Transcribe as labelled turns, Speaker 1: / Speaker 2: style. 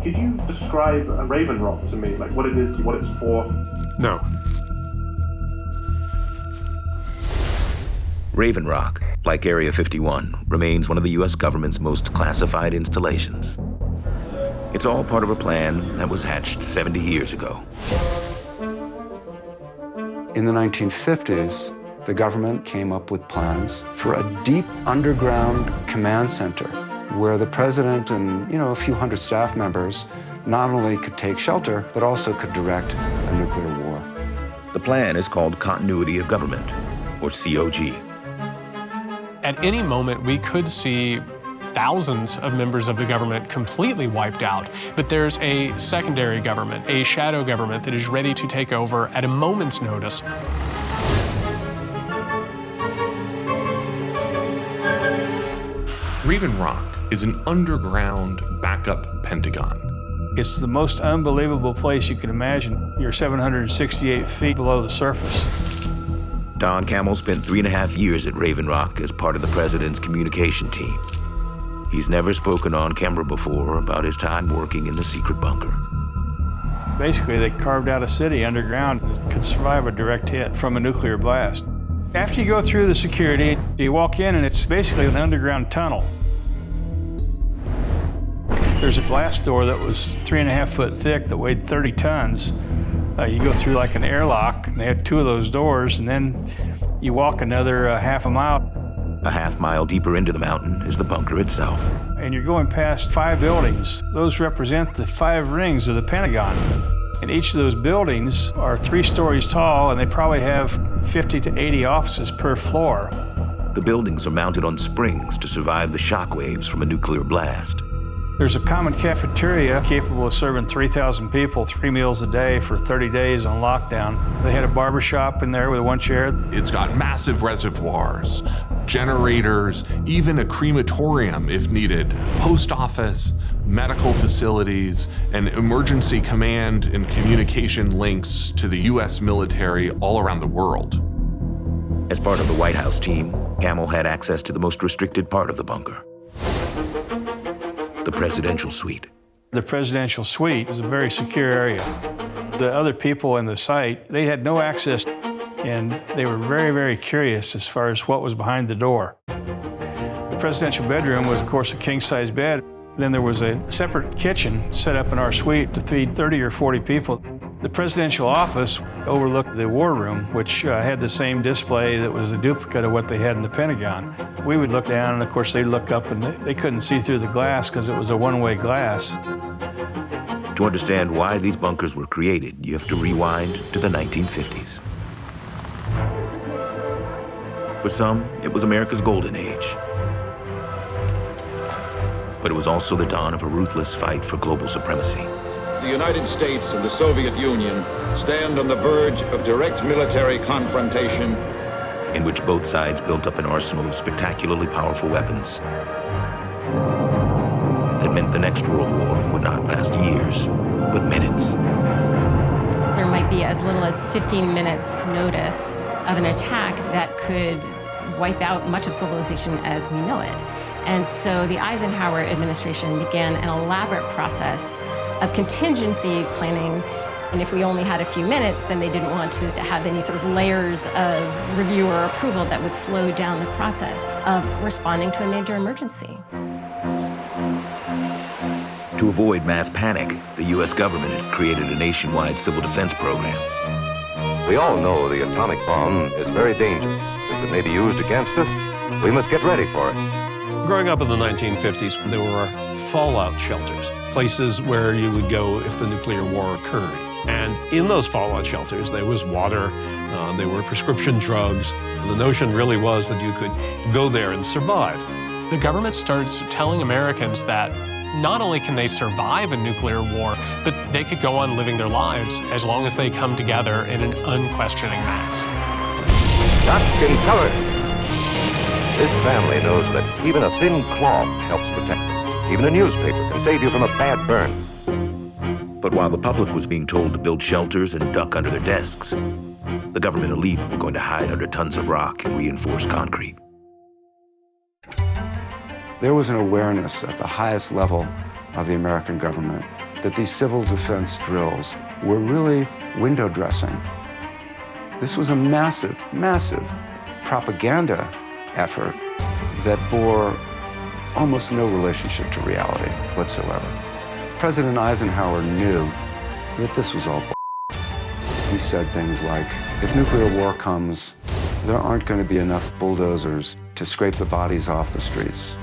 Speaker 1: Could you describe Raven Rock to me, like what it is, what it's for?
Speaker 2: No.
Speaker 3: Raven Rock, like Area 51, remains one of the U.S. government's most classified installations. It's all part of a plan that was hatched 70 years ago.
Speaker 4: In the 1950s, the government came up with plans for a deep underground command center where the president and, a few hundred staff members not only could take shelter, but also could direct a nuclear war.
Speaker 3: The plan is called Continuity of Government, or COG.
Speaker 2: At any moment, we could see thousands of members of the government completely wiped out, but there's a secondary government, a shadow government that is ready to take over at a moment's notice.
Speaker 5: Raven Rock is an underground backup Pentagon.
Speaker 6: It's the most unbelievable place you can imagine. You're 768 feet below the surface.
Speaker 3: Don Cammell spent 3.5 years at Raven Rock as part of the president's communication team. He's never spoken on camera before about his time working in the secret bunker.
Speaker 6: Basically, they carved out a city underground that could survive a direct hit from a nuclear blast. After you go through the security, you walk in and it's basically an underground tunnel. There's a blast door that was 3.5 foot thick that weighed 30 tons. You go through like an airlock, and they had 2 of those doors, and then you walk another half a mile.
Speaker 3: A half mile deeper into the mountain is the bunker itself.
Speaker 6: And you're going past 5 buildings. Those represent the 5 rings of the Pentagon. And each of those buildings are 3 stories tall, and they probably have 50 to 80 offices per floor.
Speaker 3: The buildings are mounted on springs to survive the shock waves from a nuclear blast.
Speaker 6: There's a common cafeteria capable of serving 3,000 people 3 meals a day for 30 days on lockdown. They had a barber shop in there with 1 chair.
Speaker 5: It's got massive reservoirs, generators, even a crematorium if needed, post office, medical facilities, and emergency command and communication links to the U.S. military all around the world.
Speaker 3: As part of the White House team, Cammell had access to the most restricted part of the bunker, the presidential suite.
Speaker 6: The presidential suite is a very secure area. The other people in the site, they had no access, and they were very, very curious as far as what was behind the door. The presidential bedroom was, of course, a king-size bed. Then there was a separate kitchen set up in our suite to feed 30 or 40 people. The presidential office overlooked the war room, which had the same display that was a duplicate of what they had in the Pentagon. We would look down, and of course they'd look up, and they couldn't see through the glass because it was a one-way glass.
Speaker 3: To understand why these bunkers were created, you have to rewind to the 1950s. For some, it was America's golden age. But it was also the dawn of a ruthless fight for global supremacy.
Speaker 7: The United States and the Soviet Union stand on the verge of direct military confrontation,
Speaker 3: in which both sides built up an arsenal of spectacularly powerful weapons that meant the next World War would not last years, but minutes.
Speaker 8: There might be as little as 15 minutes notice of an attack that could wipe out much of civilization as we know it. And so the Eisenhower administration began an elaborate process of contingency planning. And if we only had a few minutes, then they didn't want to have any sort of layers of review or approval that would slow down the process of responding to a major emergency.
Speaker 3: To avoid mass panic, the U.S. government had created a nationwide civil defense program.
Speaker 9: We all know the atomic bomb is very dangerous. Since it may be used against us, we must get ready for it.
Speaker 10: Growing up in the 1950s, there were fallout shelters, places where you would go if the nuclear war occurred. And in those fallout shelters, there was water, there were prescription drugs. And the notion really was that you could go there and survive.
Speaker 2: The government starts telling Americans that not only can they survive a nuclear war, but they could go on living their lives as long as they come together in an unquestioning mass.
Speaker 9: Duck and cover. This family knows that even a thin cloth helps protect them. Even a newspaper can save you from a bad burn.
Speaker 3: But while the public was being told to build shelters and duck under their desks, the government elite were going to hide under tons of rock and reinforced concrete.
Speaker 4: There was an awareness at the highest level of the American government that these civil defense drills were really window dressing. This was a massive, massive propaganda effort that bore almost no relationship to reality whatsoever. President Eisenhower knew that this was all bull. He said things like, if nuclear war comes, there aren't going to be enough bulldozers to scrape the bodies off the streets.